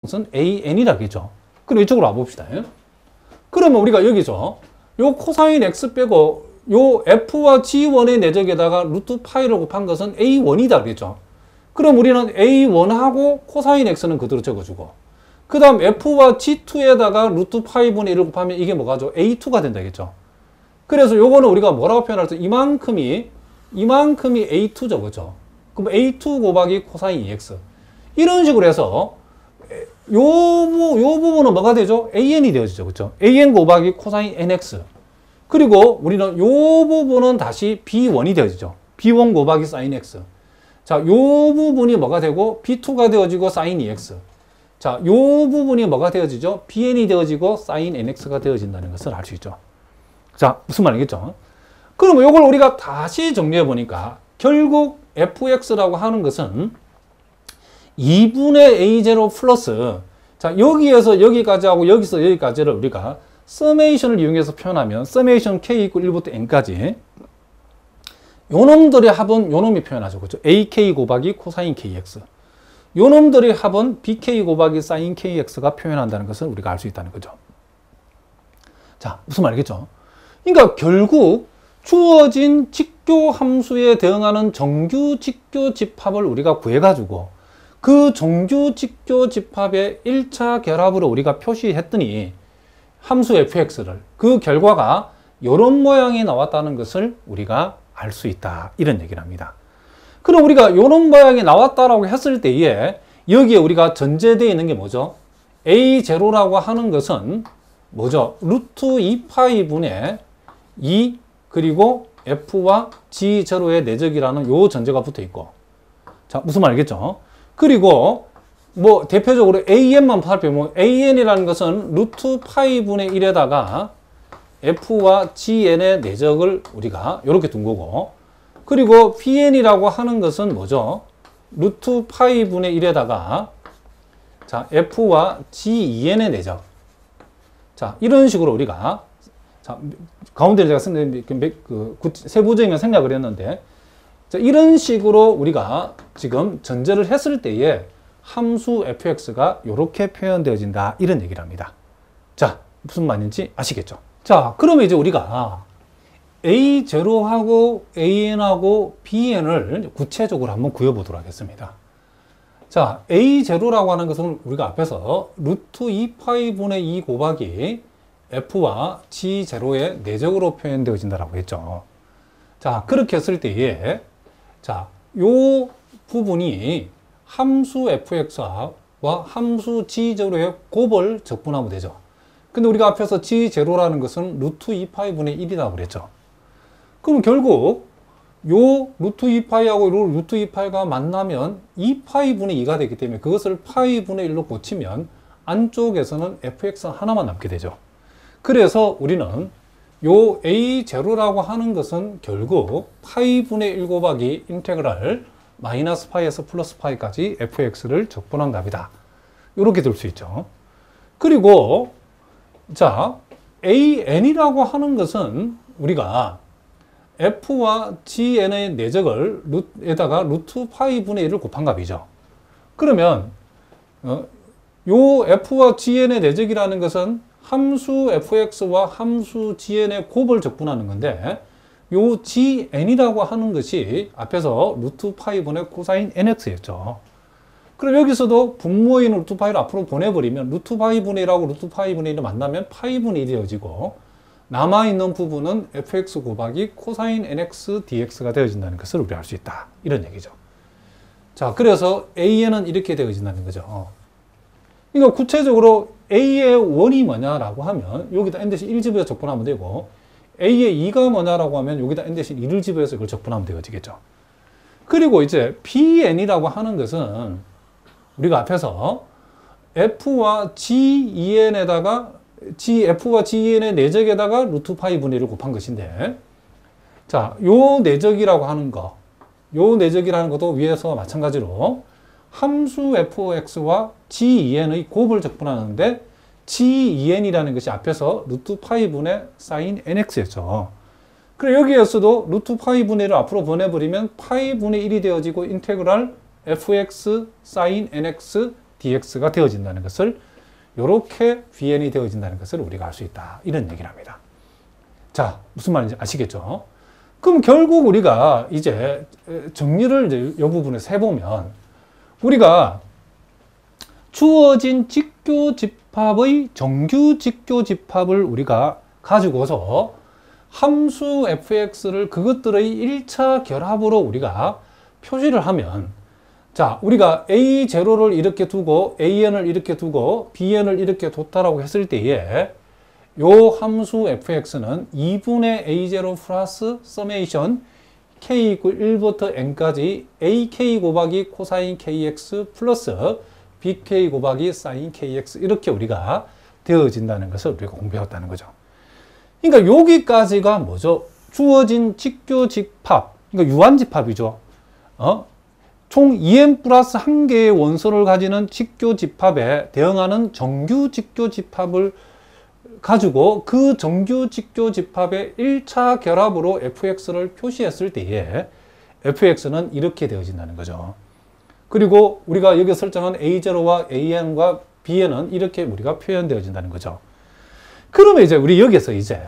것은 AN이라겠죠. 그럼 이쪽으로 와봅시다. 그러면 우리가 여기서 요 코사인 X 빼고 요 F와 G1의 내적에다가 루트 파이를 곱한 것은 A1이다 그랬죠. 그럼 우리는 A1하고 코사인 X는 그대로 적어주고 그 다음 F와 G2에다가 루트 파이분의 1을 곱하면 이게 뭐가죠? A2가 된다겠죠. 그래서 요거는 우리가 뭐라고 표현할 때 이만큼이 A2 적었죠. 그럼 A2 곱하기 코사인 2X 이런 식으로 해서 요 부분은 뭐가 되죠? AN이 되어지죠. 그렇죠? AN 곱하기 코사인 NX 그리고 우리는 요 부분은 다시 B1이 되어지죠. B1 곱하기 사인 X 자, 요 부분이 뭐가 되고 B2가 되어지고 사인 2X 자, 요 부분이 뭐가 되어지죠? BN이 되어지고 사인 NX가 되어진다는 것을 알 수 있죠. 자, 무슨 말이겠죠? 그러면 요걸 우리가 다시 정리해 보니까 결국 fx라고 하는 것은 2분의 a0 플러스 자, 여기에서 여기까지 하고 여기서 여기까지를 우리가 서메이션을 이용해서 표현하면 서메이션 k 이퀄 1부터 n까지 요놈들의 합은 요놈이 표현하죠. 그렇죠? ak 곱하기 코사인 kx 요놈들의 합은 bk 곱하기 사인 kx가 표현한다는 것을 우리가 알 수 있다는 거죠. 자, 무슨 말이겠죠? 그러니까 결국 주어진 직교 함수에 대응하는 정규 직교 집합을 우리가 구해가지고 그 정규 직교 집합의 1차 결합으로 우리가 표시했더니 함수 fx를 그 결과가 이런 모양이 나왔다는 것을 우리가 알 수 있다. 이런 얘기를 합니다. 그럼 우리가 이런 모양이 나왔다라고 했을 때에 여기에 우리가 전제되어 있는 게 뭐죠? A0라고 하는 것은 뭐죠? 루트 2파이분의 2 그리고 F와 G0의 내적이라는 요 전제가 붙어 있고 자, 무슨 말이겠죠? 그리고 뭐 대표적으로 AN만 살펴보면 AN이라는 것은 루트 파이분의 1에다가 F와 GN의 내적을 우리가 이렇게 둔 거고 그리고 PN이라고 하는 것은 뭐죠? 루트 파이분의 1에다가 자, F와 G2N의 내적 자, 이런 식으로 우리가 자, 가운데 제가 세부적인 생략을 했는데 자, 이런 식으로 우리가 지금 전제를 했을 때에 함수 fx가 이렇게 표현되어진다 이런 얘기를 합니다. 자, 무슨 말인지 아시겠죠? 자, 그러면 이제 우리가 A0하고 AN하고 BN을 구체적으로 한번 구해보도록 하겠습니다. 자, A0라고 하는 것은 우리가 앞에서 루트 2파이분의 2 곱하기 F와 G0의 내적으로 표현되어진다라고 했죠. 자, 그렇게 했을 때에 자, 요 부분이 함수 fx와 함수 g0의 곱을 적분하면 되죠. 근데 우리가 앞에서 g0라는 것은 루트 2파이분의 1이라고 그랬죠. 그럼 결국 요 루트 2파이하고 요 루트 2파이가 만나면 2파이분의 2가 되기 때문에 그것을 파이분의 1로 고치면 안쪽에서는 fx 하나만 남게 되죠. 그래서 우리는 요 A0라고 하는 것은 결국 파이분의 1 곱하기 인테그랄 마이너스 파이에서 플러스 파이까지 fx를 적분한 값이다. 이렇게 될 수 있죠. 그리고 자, AN이라고 하는 것은 우리가 F와 GN의 내적을 에다가 루트 파이분의 1을 곱한 값이죠. 그러면 요 F와 GN의 내적이라는 것은 함수 fx와 함수 gn의 곱을 적분하는 건데 요 gn이라고 하는 것이 앞에서 루트 파이분의 코사인 nx였죠. 그럼 여기서도 분모인 루트 파이를 앞으로 보내버리면 루트 파이분의 1하고 루트 파이분의 1을 만나면 파이분의 1이 되어지고 남아있는 부분은 fx 곱하기 코사인 nx dx가 되어진다는 것을 우리 알 수 있다. 이런 얘기죠. 자, 그래서 an은 이렇게 되어진다는 거죠. 그러니까 구체적으로 A의 원이 뭐냐라고 하면 여기다 n 대신 1 집어서 적분하면 되고 A의 2가 뭐냐라고 하면 여기다 n 대신 1을 집어서 이걸 적분하면 되어지겠죠. 그리고 이제 BN이라고 하는 것은 우리가 앞에서 F와 GEN에다가 F와 GEN의 내적에다가 루트 파이 분의 1을 곱한 것인데 자, 요 내적이라고 하는 거, 요 내적이라는 것도 위에서 마찬가지로 함수 fx와 gen의 곱을 적분하는데 gen이라는 것이 앞에서 루트 파이분의 사인 nx였죠. 그리고 여기에서도 루트 파이분의 1을 앞으로 보내버리면 파이분의 1이 되어지고 인테그랄 fx 사인 nx dx가 되어진다는 것을, 이렇게 bn이 되어진다는 것을 우리가 알 수 있다. 이런 얘기를 합니다. 자, 무슨 말인지 아시겠죠? 그럼 결국 우리가 이제 정리를 이제 이 부분에서 해보면, 우리가 주어진 직교 집합의 정규 직교 집합을 우리가 가지고서 함수 fx를 그것들의 1차 결합으로 우리가 표시를 하면, 자, 우리가 a0를 이렇게 두고 an을 이렇게 두고 bn을 이렇게 뒀다라고 했을 때에 요 함수 fx는 2분의 a0 플러스 서메이션 k 이퀄 1부터 n까지 ak 곱하기 코사인 kx 플러스 bk 곱하기 사인 kx, 이렇게 우리가 되어진다는 것을 우리가 공부해왔다는 거죠. 그러니까 여기까지가 뭐죠? 주어진 직교 집합, 그러니까 유한집합이죠. 총 2n 플러스 1개의 원소를 가지는 직교 집합에 대응하는 정규 직교 집합을 가지고 그 정규 직교 집합의 1차 결합으로 fx를 표시했을 때에 fx는 이렇게 되어진다는 거죠. 그리고 우리가 여기 설정한 a0와 an과 bn은 이렇게 우리가 표현되어진다는 거죠. 그러면 이제 우리 여기서 이제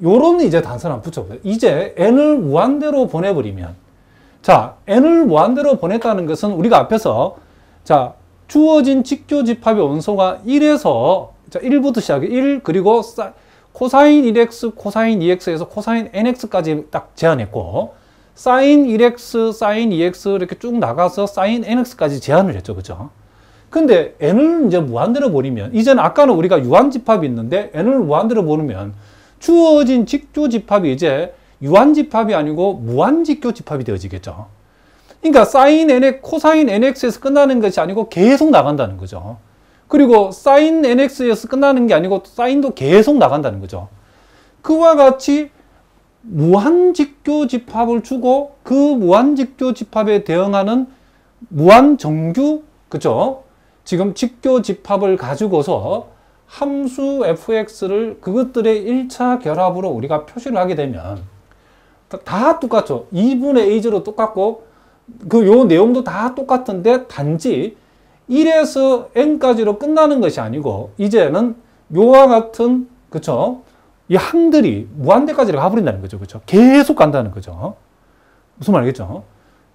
요런 이제 단서를 한번 붙여보세요. 이제 n을 무한대로 보내버리면, 자, n을 무한대로 보냈다는 것은 우리가 앞에서, 자, 주어진 직교 집합의 원소가 1에서, 자, 1부터 시작해 1, 그리고 코사인 1x, 코사인 2x에서 코사인 nx까지 딱 제한했고, 사인 1x, 사인 2x 이렇게 쭉 나가서 사인 nx까지 제한을 했죠. 그죠? 근데 n을 이제 무한대로 보내면, 이제는 아까는 우리가 유한집합이 있는데 n을 무한대로 보내면 주어진 직교 집합이 이제 유한집합이 아니고 무한직교 집합이 되어지겠죠. 그러니까 사인 nx, 코사인 nx에서 끝나는 것이 아니고 계속 나간다는 거죠. 그리고 사인 nx에서 끝나는 게 아니고 사인도 계속 나간다는 거죠. 그와 같이 무한직교 집합을 주고 그 무한직교 집합에 대응하는 무한정규, 그죠? 지금 직교 집합을 가지고서 함수 fx를 그것들의 1차 결합으로 우리가 표시를 하게 되면 다 똑같죠. 2분의 a0로 똑같고 그 요 내용도 다 똑같은데 단지 1에서 n까지로 끝나는 것이 아니고 이제는 요와 같은, 그쵸? 이 항들이 무한대까지 가버린다는 거죠. 그쵸? 계속 간다는 거죠. 무슨 말이겠죠?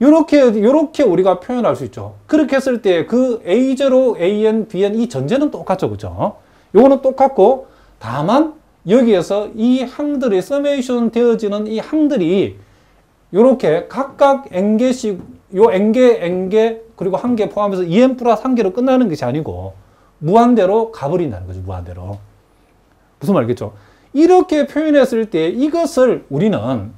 요렇게 우리가 표현할 수 있죠. 그렇게 했을 때 그 a0, an, bn 이 전제는 똑같죠. 그죠? 요거는 똑같고, 다만 여기에서 이 항들이 서메이션 되어지는 이 항들이 요렇게 각각 n개씩, 요 n개 그리고 한 개 포함해서 2n 플러스 1개로 끝나는 것이 아니고 무한대로 가버린다는 거죠. 무한대로. 무슨 말이겠죠? 이렇게 표현했을 때 이것을 우리는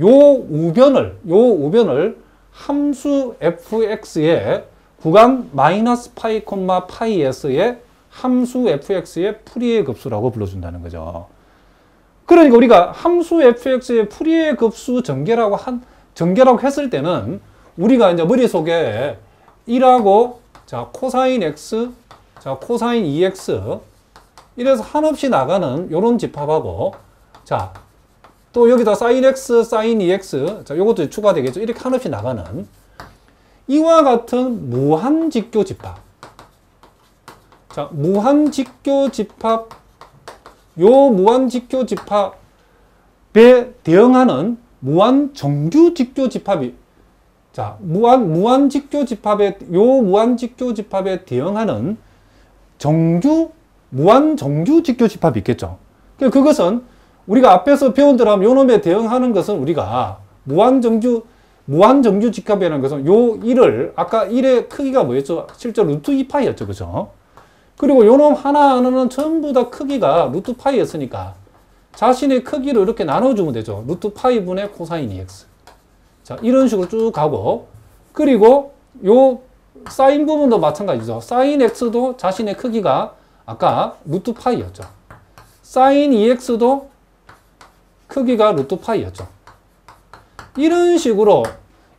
요 우변을 함수 fx의 구간 마이너스 파이 콤마 파이에서의 함수 fx의 풀이의 급수라고 불러준다는 거죠. 그러니까 우리가 함수 fx의 풀이의 급수 전개라고 했을 때는 우리가 이제 머릿속에 1하고, 자, 코사인 x, 자, 코사인 2x, 이래서 한없이 나가는 요런 집합하고, 자, 또 여기다 사인 x, 사인 2x, 자, 요것도 추가되겠죠. 이렇게 한없이 나가는 이와 같은 무한직교 집합. 자, 무한직교 집합, 요 무한직교 집합에 대응하는 무한정규직교 집합이, 자, 무한직교 집합에, 요 무한직교 집합에 대응하는 무한정규직교 집합이 있겠죠. 그것은 우리가 앞에서 배운 대로 하면 요 놈에 대응하는 것은 우리가 무한정규 집합이라는 것은 요 1을, 아까 1의 크기가 뭐였죠? 실제로 루트 2파이였죠. 그죠? 그리고 요 놈 하나하나는 전부 다 크기가 루트 파이였으니까 자신의 크기를 이렇게 나눠주면 되죠. 루트 파이 분의 코사인 2x. 자, 이런 식으로 쭉 가고, 그리고 요 사인 부분도 마찬가지죠. 사인 x도 자신의 크기가 아까 루트 파이였죠. 사인 2x도 크기가 루트 파이였죠. 이런 식으로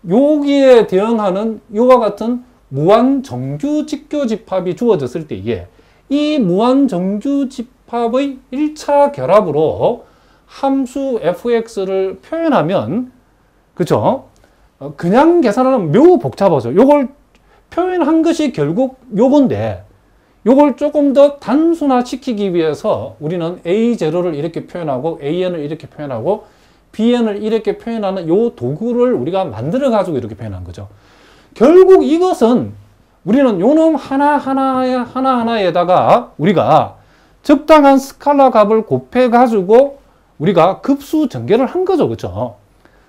여기에 대응하는 요와 같은 무한정규 직교 집합이 주어졌을 때에 이 무한정규 집합의 1차 결합으로 함수 fx를 표현하면, 그죠? 그냥 계산하면 매우 복잡하죠. 요걸 표현한 것이 결국 요건데, 요걸 조금 더 단순화시키기 위해서 우리는 A0를 이렇게 표현하고 AN을 이렇게 표현하고 BN을 이렇게 표현하는 요 도구를 우리가 만들어 가지고 이렇게 표현한 거죠. 결국 이것은 우리는 요놈 하나하나에다가 우리가 적당한 스칼라 값을 곱해 가지고 우리가 급수 전개를 한 거죠. 그렇죠?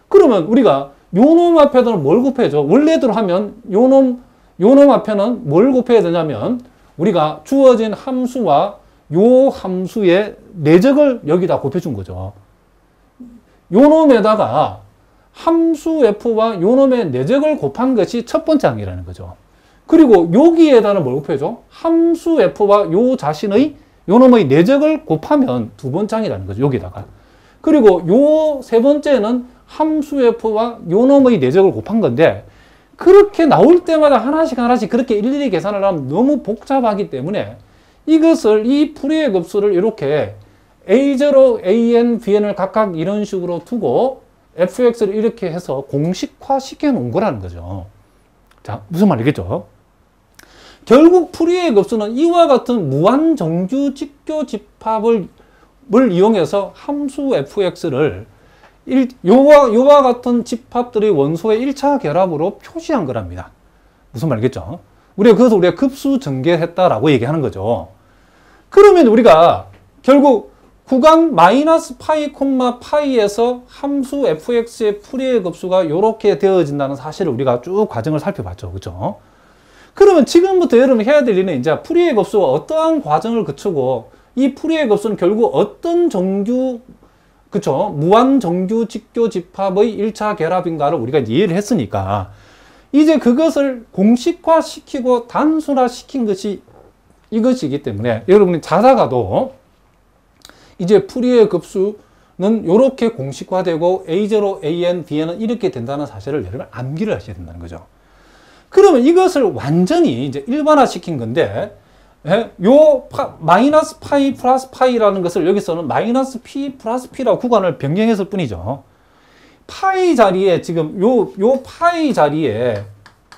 그러면 우리가 요놈 앞에는 뭘 곱해줘? 원래대로 하면 요놈 앞에는 뭘 곱해야 되냐면 우리가 주어진 함수와 요 함수의 내적을 여기다 곱해준 거죠. 요놈에다가 함수 f와 요놈의 내적을 곱한 것이 첫 번째 항이라는 거죠. 그리고 여기에다는 뭘 곱해줘? 함수 f와 요 자신의 요놈의 내적을 곱하면 두 번째 항이라는 거죠. 여기다가. 그리고 요 세 번째는 함수 f와 요놈의 내적을 곱한 건데, 그렇게 나올 때마다 하나씩 그렇게 일일이 계산을 하면 너무 복잡하기 때문에 이것을, 이 풀이의 급수를 이렇게 A0, AN, BN을 각각 이런 식으로 두고 fx를 이렇게 해서 공식화 시켜 놓은 거라는 거죠. 자, 무슨 말이겠죠? 결국 풀이의 급수는 이와 같은 무한정규 직교 집합을 이용해서 함수 fx를 요와 같은 집합들의 원소의 1차 결합으로 표시한 거랍니다. 무슨 말이겠죠? 그래서 우리가 급수 전개했다라고 얘기하는 거죠. 그러면 우리가 결국 구간 마이너스 파이, 파이에서 함수 fx의 풀이의 급수가 이렇게 되어진다는 사실을 우리가 쭉 과정을 살펴봤죠. 그죠? 그러면 지금부터 여러분 해야 될 일은 이제 풀이의 급수가 어떠한 과정을 거치고 이 풀이의 급수는 결국 어떤 정규, 그쵸? 무한정규 직교 집합의 1차 결합인가를 우리가 이해를 했으니까 이제 그것을 공식화시키고 단순화시킨 것이 이것이기 때문에 여러분이 자다가도 이제 풀이의 급수는 이렇게 공식화되고 A0, AN, BN은 이렇게 된다는 사실을 여러분 암기를 하셔야 된다는 거죠. 그러면 이것을 완전히 이제 일반화시킨 건데, 마이너스 파이 플러스 파이라는 것을 여기서는 마이너스 P 플러스 P라고 구간을 변경했을 뿐이죠. 파이 자리에 지금 요 파이 자리에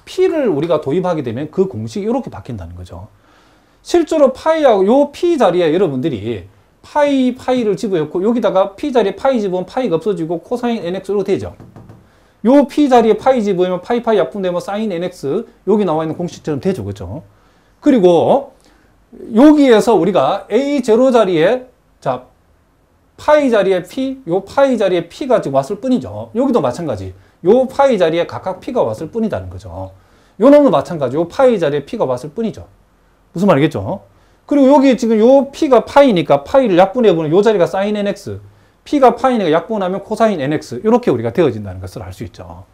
P를 우리가 도입하게 되면 그 공식이 이렇게 바뀐다는 거죠. 실제로 파이하고 요 P 자리에 여러분들이 파이를 집어넣고 여기다가 P 자리에 파이 집으면 파이가 없어지고 코사인 NX로 되죠. 요 P 자리에 파이 집으면 파이 약분되면 사인 NX 여기 나와 있는 공식처럼 되죠. 그렇죠? 그리고 여기에서 우리가 A0 자리에, 자, 파이 자리에 P, 요 파이 자리에 P가 지금 왔을 뿐이죠. 여기도 마찬가지. 요 파이 자리에 각각 P가 왔을 뿐이라는 거죠. 요 놈도 마찬가지. 요 파이 자리에 P가 왔을 뿐이죠. 무슨 말이겠죠? 그리고 여기 지금 요 P가 파이니까 파이를 약분해보면 요 자리가 사인 NX, P가 파이니까 약분하면 코사인 NX, 이렇게 우리가 되어진다는 것을 알 수 있죠.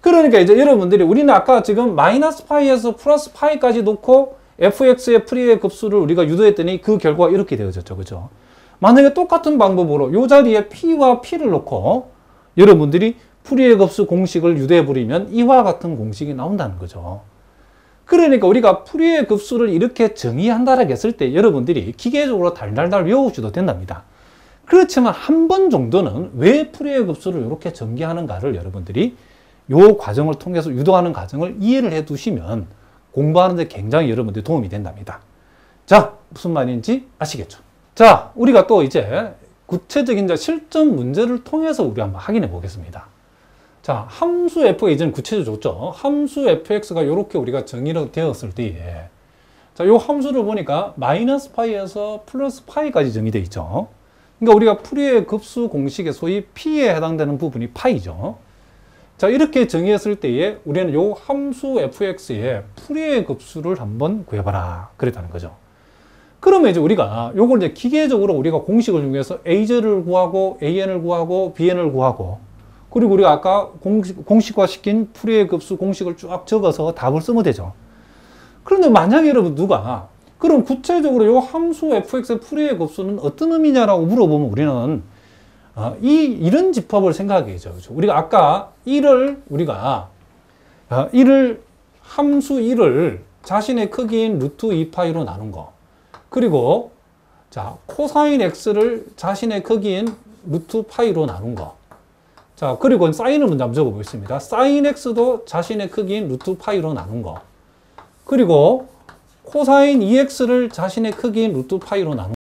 그러니까 이제 여러분들이, 우리는 아까 지금 마이너스 파이에서 플러스 파이까지 놓고 fx의 풀이의 급수를 우리가 유도했더니 그 결과가 이렇게 되어졌죠. 그죠? 만약에 똑같은 방법으로 이 자리에 p와 p를 놓고 여러분들이 풀이의 급수 공식을 유도해버리면 이와 같은 공식이 나온다는 거죠. 그러니까 우리가 풀이의 급수를 이렇게 정의한다라고 했을 때 여러분들이 기계적으로 달달달 외우셔도 된답니다. 그렇지만 한 번 정도는 왜 풀이의 급수를 이렇게 전개하는가를 여러분들이 이 과정을 통해서 유도하는 과정을 이해를 해 두시면 공부하는데 굉장히 여러분들이 도움이 된답니다. 자, 무슨 말인지 아시겠죠? 자, 우리가 또 이제 구체적인 실전 문제를 통해서 우리 한번 확인해 보겠습니다. 자, 함수 f가 이제는 구체적으로 줬죠. 함수 fx가 이렇게 우리가 정의가 되었을 때에, 자, 요 함수를 보니까 마이너스 파이에서 플러스 파이까지 정의되어 있죠. 그러니까 우리가 풀이의 급수 공식의 소위 p에 해당되는 부분이 파이죠. 자, 이렇게 정의했을 때에 우리는 요 함수 fx의 풀이의 급수를 한번 구해봐라 그랬다는 거죠. 그러면 이제 우리가 요걸 이제 기계적으로 우리가 공식을 이용해서 A0를 구하고 AN을 구하고 BN을 구하고, 그리고 우리가 아까 공식화시킨 풀이의 급수 공식을 쭉 적어서 답을 쓰면 되죠. 그런데 만약에 여러분 누가 그럼 구체적으로 요 함수 fx의 풀이의 급수는 어떤 의미냐라고 물어보면 우리는 이런 집합을 생각하겠죠. 그렇죠? 우리가 아까 1을 함수 1을 자신의 크기인 루트 2파이로 나눈 거, 그리고 자, 코사인 x를 자신의 크기인 루트 파이로 나눈 거, 자, 그리고 사인을 먼저 한번 적어보겠습니다. 사인 x도 자신의 크기인 루트 파이로 나눈 거, 그리고 코사인 2x를 자신의 크기인 루트 파이로 나눈